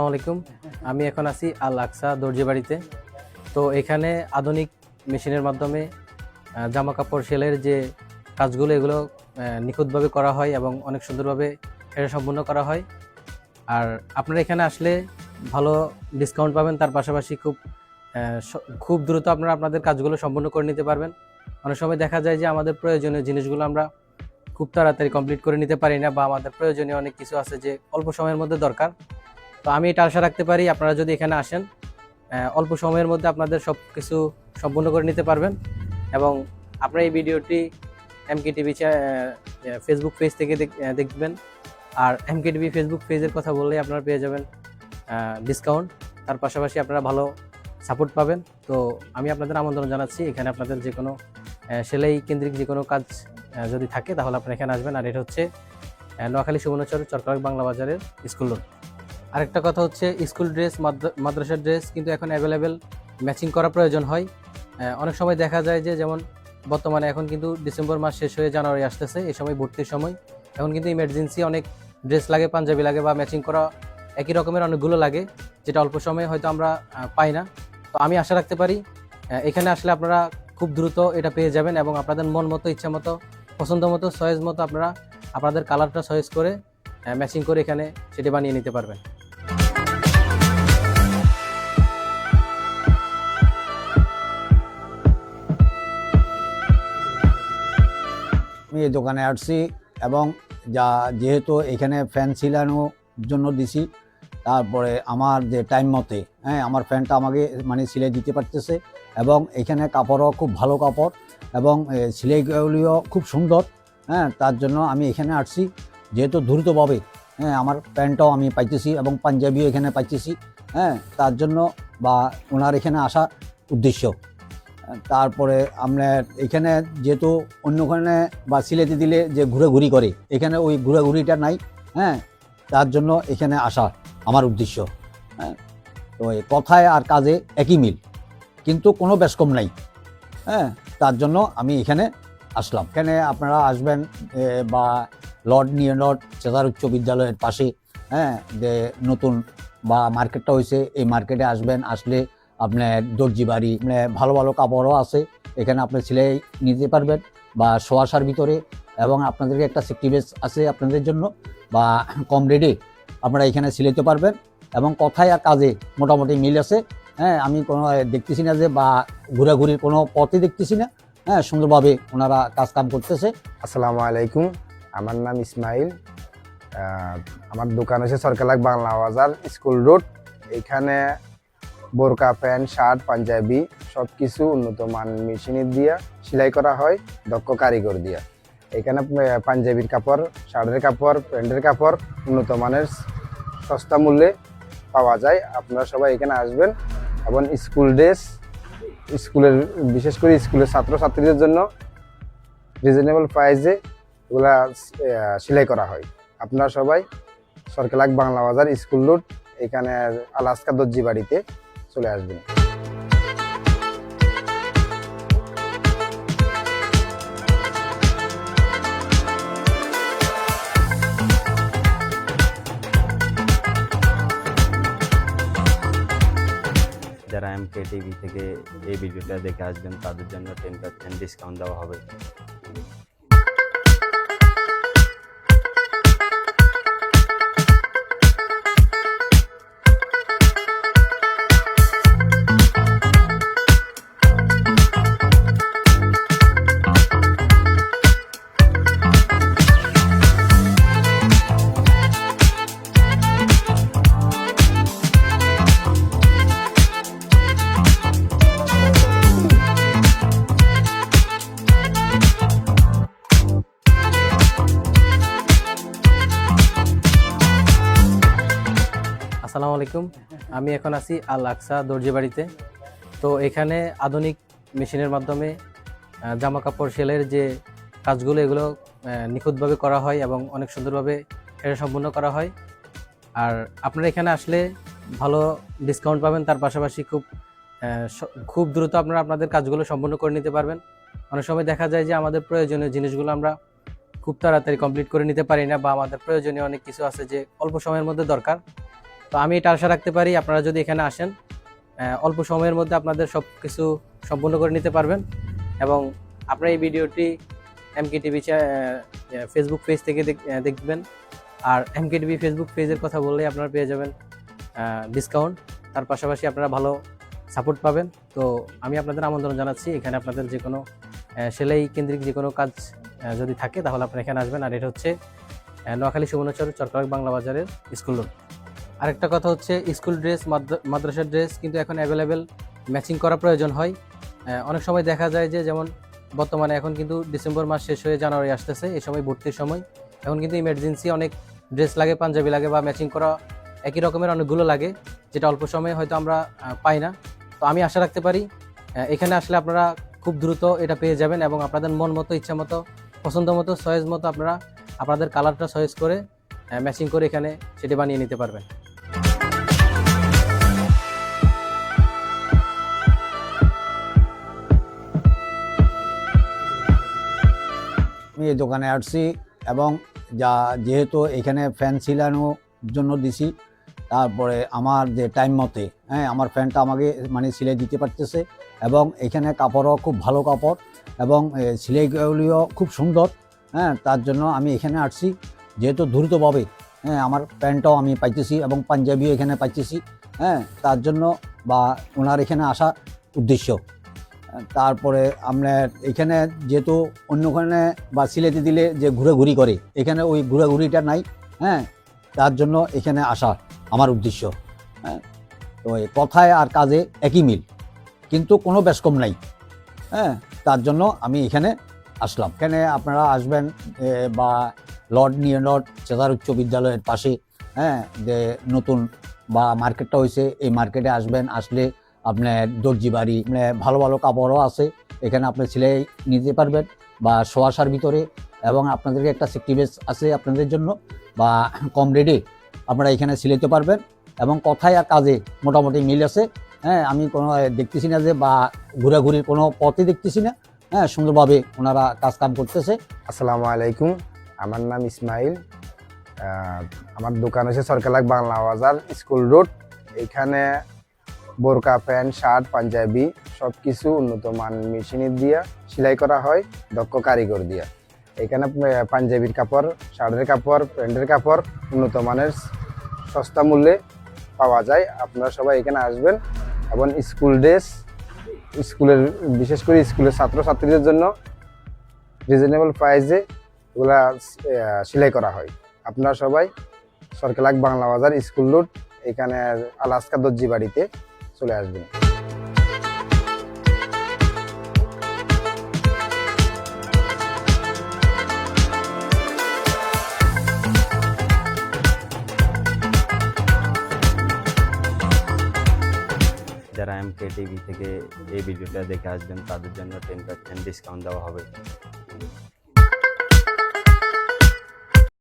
আসসালামু আলাইকুম। আমি এখন আছি আল আকসা দর্জি বাড়িতে। তো এখানে আধুনিক মেশিনের মাধ্যমে জামা কাপড় সেলের যে কাজগুলো এগুলো নিখুঁতভাবে করা হয় এবং অনেক সুন্দরভাবে এটা সম্পূর্ণ করা হয়। আর আপনারা এখানে আসলে ভালো ডিসকাউন্ট পাবেন, তার পাশাপাশি খুব দ্রুত আপনারা আপনাদের কাজগুলো সম্পূর্ণ করে নিতে পারবেন। অনেক সময় দেখা যায় যে আমাদের প্রয়োজনীয় জিনিসগুলো আমরা খুব তাড়াতাড়ি কমপ্লিট করে নিতে পারি না, বা আমাদের প্রয়োজনীয় অনেক কিছু আছে যে অল্প সময়ের মধ্যে দরকার। তো আমি এটা আশা রাখতে পারি আপনারা যদি এখানে আসেন অল্প সময়ের মধ্যে আপনাদের সব কিছু সম্পূর্ণ করে নিতে পারবেন। এবং আপনারা এই ভিডিওটি এমকেটিভি ফেসবুক পেজ থেকে দেখবেন। আর এমকেটিভি ফেসবুক পেজের কথা বললেই আপনারা পেয়ে যাবেন ডিসকাউন্ট, তার পাশাপাশি আপনারা ভালো সাপোর্ট পাবেন। তো আমি আপনাদের আমন্ত্রণ জানাচ্ছি, এখানে আপনাদের যে কোনো সেলাই কেন্দ্রিক যে কোনো কাজ যদি থাকে তাহলে আপনারা এখানে আসবেন। আর এটা হচ্ছে নোয়াখালী সুবর্ণচর চরকাক বাংলা বাজারের স্কুল রোড। আরেকটা কথা হচ্ছে, স্কুল ড্রেস মাদ্রাসার ড্রেস কিন্তু এখন অ্যাভেলেবেল ম্যাচিং করা প্রয়োজন হয়। অনেক সময় দেখা যায় যে যেমন বর্তমানে এখন কিন্তু ডিসেম্বর মাস শেষ হয়ে জানুয়ারি আসতেছে, এই সময় ভর্তির সময়। এখন কিন্তু ইমার্জেন্সি অনেক ড্রেস লাগে, পাঞ্জাবি লাগে, বা ম্যাচিং করা একই রকমের অনেকগুলো লাগে, যেটা অল্প সময়ে হয়তো আমরা পাই না। তো আমি আশা রাখতে পারি এখানে আসলে আপনারা খুব দ্রুত এটা পেয়ে যাবেন এবং আপনাদের মন মতো, ইচ্ছা মতো, পছন্দ মতো, চয়েস মতো আপনারা আপনাদের কালারটা চয়েস করে ম্যাচিং করে এখানে সেটি বানিয়ে নিতে পারবেন। আমি এই দোকানে আসছি এবং যেহেতু এখানে ফ্যান সিলানোর জন্য দিছি, তারপরে আমার যে টাইম মতে আমার ফ্যানটা আমাকে সিলাই দিতে পারতেছে, এবং এখানে কাপড়ও খুব ভালো কাপড় এবং সিলাইগুলিও খুব সুন্দর। তার জন্য আমি এখানে আসছি, যেহেতু দ্রুতভাবে আমার প্যান্টটাও আমি পাইতেছি এবং পাঞ্জাবিও এখানে পাইতেছি। তার জন্য ওনার এখানে আসা উদ্দেশ্য। তারপরে আমরা এখানে যেহেতু অন্যখানে সিলাইতে দিলে যে ঘুরাঘুরি করে, এখানে ওই ঘুরাঘুরিটা নাই। তার জন্য এখানে আসা আমার উদ্দেশ্য। তো কথায় আর কাজে একই মিল, কিন্তু কোনো বেশকম নাই। তার জন্য আমি এখানে আসলাম। এখানে আপনারা আসবেন লর্ড নিউলর্ড চেতার উচ্চ বিদ্যালয়ের পাশে যে নতুন মার্কেটটা হয়েছে, এই মার্কেটে আসবেন। আসলে আপনার দর্জি বাড়ি, ভালো ভালো কাপড়ও আছে, এখানে আপনি সেলাই নিতে পারবেন শোয়াশার ভিতরে, এবং আপনাদেরকে একটা সেফটি বেস আছে আপনাদের জন্য, কম রেটে আপনারা এখানে সিলাইতে পারবেন। এবং কথায় আর কাজে মোটামুটি মিল আছে। আমি কোনো দেখতেছি না যে ঘোরাঘুরির কোনো পথই দেখতেছি না। সুন্দরভাবে ওনারা কাজকাম করতেছে। আসসালামু আলাইকুম, আমার নাম ইসমাইল। আমার দোকান হচ্ছে চরকাক বাংলা বাজার স্কুল রোড। এখানে বোরকা, প্যান্ট, শার্ট, পাঞ্জাবি সব কিছু উন্নত মান মেশিনের দিয়ে সেলাই করা হয়, দক্ষ কারিগর দিয়ে। এখানে পাঞ্জাবির কাপড়, শার্টের কাপড়, প্যান্টের কাপড় উন্নত মানের সস্তা মূল্যে পাওয়া যায়। আপনারা সবাই এখানে আসবেন। এবং স্কুল ড্রেস, বিশেষ করে স্কুলের ছাত্রছাত্রীদের জন্য রিজনেবল প্রাইসে এগুলা সেলাই করা হয়। আপনারা সবাই চরকাক বাংলা বাজার স্কুল রোড, এখানে আল আকসা দর্জি বাড়িতে চলে আসবেন। যারা এমকেটিভি থেকে এই ভিডিওটা দেখে আসবেন তাদের জন্য 10% ডিসকাউন্ট দেওয়া হবে। আসসালামু আলাইকুম। আমি এখন আছি আল আকসা দর্জি বাড়িতে। তো এখানে আধুনিক মেশিনের মাধ্যমে জামা কাপড় সেলের যে কাজগুলো এগুলো নিখুঁতভাবে করা হয় এবং অনেক সুন্দরভাবে এটা সম্পূর্ণ করা হয়। আর আপনারা এখানে আসলে ভালো ডিসকাউন্ট পাবেন, তার পাশাপাশি খুব দ্রুত আপনারা আপনাদের কাজগুলো সম্পূর্ণ করে নিতে পারবেন। অনেক সময় দেখা যায় যে আমাদের প্রয়োজনীয় জিনিসগুলো আমরা খুব তাড়াতাড়ি কমপ্লিট করে নিতে পারি না, বা আমাদের প্রয়োজনীয় অনেক কিছু আছে যে অল্প সময়ের মধ্যে দরকার। তো আমি এটা আশা রাখতে পারি আপনারা যদি এখানে আসেন অল্প সময়ের মধ্যে আপনাদের সব কিছু সম্পূর্ণ করে নিতে পারবেন। এবং আপনারা এই ভিডিওটি MKTV ফেসবুক পেজ থেকে দেখবেন। আর MKTV ফেসবুক পেজের কথা বললেই আপনারা পেয়ে যাবেন ডিসকাউন্ট। তার পাশাপাশি আপনারা ভালো সাপোর্ট পাবেন। তো আমি আপনাদের আমন্ত্রণ জানাচ্ছি, এখানে আপনাদের যে কোনো সেলাই কেন্দ্রিক যে কোনো কাজ যদি থাকে তাহলে আপনারা এখানে আসবেন। আর এটা হচ্ছে নোয়াখালী সুবর্ণচর চরকাক বাংলা বাজারের স্কুল রোড। আরেকটা কথা হচ্ছে স্কুল ড্রেস, মাদ্রাসার ড্রেস কিন্তু এখন অ্যাভেলেবেল ম্যাচিং করা প্রয়োজন হয়। অনেক সময় দেখা যায় যে যেমন বর্তমানে এখন কিন্তু ডিসেম্বর মাস শেষ হয়ে জানুয়ারি আসতেছে, এই সময় ভর্তির সময়। এখন কিন্তু ইমার্জেন্সি অনেক ড্রেস লাগে, পাঞ্জাবি লাগে বা ম্যাচিং করা একই রকমের অনেকগুলো লাগে, যেটা অল্প সময়ে হয়তো আমরা পাই না। তো আমি আশা রাখতে পারি এখানে আসলে আপনারা খুব দ্রুত এটা পেয়ে যাবেন এবং আপনাদের মন মতো, ইচ্ছা মতো, পছন্দ মতো, চয়েস মতো আপনারা আপনাদের কালারটা চয়েস করে ম্যাচিং করে এখানে সেটি বানিয়ে নিতে পারবেন। আমি এই দোকানে আসছি এবং যেহেতু এখানে ফ্যান সিলানোর জন্য দিছি, তারপরে আমার যে টাইম মতে আমার ফ্যানটা আমাকে মানে সিলাই দিতে পারতেছে এবং এখানে কাপড়ও খুব ভালো কাপড় এবং সিলাইগুলিও খুব সুন্দর। তার জন্য আমি এখানে আসছি, যেহেতু দ্রুতভাবে আমার প্যান্টটাও আমি পাইতেছি এবং পাঞ্জাবিও এখানে পাইতেছি। তার জন্য বা ওনার এখানে আসা উদ্দেশ্য। তারপরে আপনার এখানে যেহেতু অন্যখানে বা সিলেটে দিলে যে ঘুরাঘুরি করে, এখানে ওই ঘোরাঘুরিটা নাই। তার জন্য এখানে আসা আমার উদ্দেশ্য। তো এই কথায় আর কাজে একই মিল, কিন্তু কোনো বেশকম নাই। তার জন্য আমি এখানে আসলাম। এখানে আপনারা আসবেন বা লর্ড চেতার উচ্চ বিদ্যালয়ের পাশে যে নতুন বা মার্কেটটা হয়েছে, এই মার্কেটে আসবেন। আসলে আপনার দর্জি বাড়ি ভালো ভালো কাপড়ও আছে, এখানে আপনি সিলাই নিতে পারবেন বা শোয়াশার ভিতরে, এবং আপনাদেরকে একটা সেফটি বেস আছে আপনাদের জন্য, বা কম রেটে আপনারা এখানে সিলাইতে পারবেন এবং কথায় আর কাজে মোটামুটি মিল আছে। আমি কোনো দেখতেছি না যে বা ঘোরাঘুরির কোনো পথই দেখতেছি না। সুন্দরভাবে ওনারা কাজকাম করতেছে। আসসালামু আলাইকুম, আমার নাম ইসমাইল। আমার দোকান হচ্ছে সরকালাক বাংলা বাজার স্কুল রোড। এখানে বোরকা, প্যান্ট, শার্ট, পাঞ্জাবি সব কিছু উন্নত মান মেশিনের দিয়া সেলাই করা হয়, দক্ষ কারিগর দিয়া। এখানে পাঞ্জাবির কাপড়, শার্টের কাপড়, প্যান্টের কাপড় উন্নত মানের সস্তা মূল্যে পাওয়া যায়। আপনারা সবাই এখানে আসবেন এবং স্কুল ড্রেস, স্কুলের বিশেষ করে স্কুলের ছাত্রছাত্রীদের জন্য রিজনেবল প্রাইসে এগুলা সেলাই করা হয়। আপনারা সবাই সরকালাক বাংলা বাজার স্কুল রোড, এখানে আলাস্কা দর্জি বাড়িতে চলে আসবেন। যারা MKTV থেকে এই ভিডিওটা দেখে আসবেন তাদের জন্য 10% ডিসকাউন্ট দেওয়া হবে।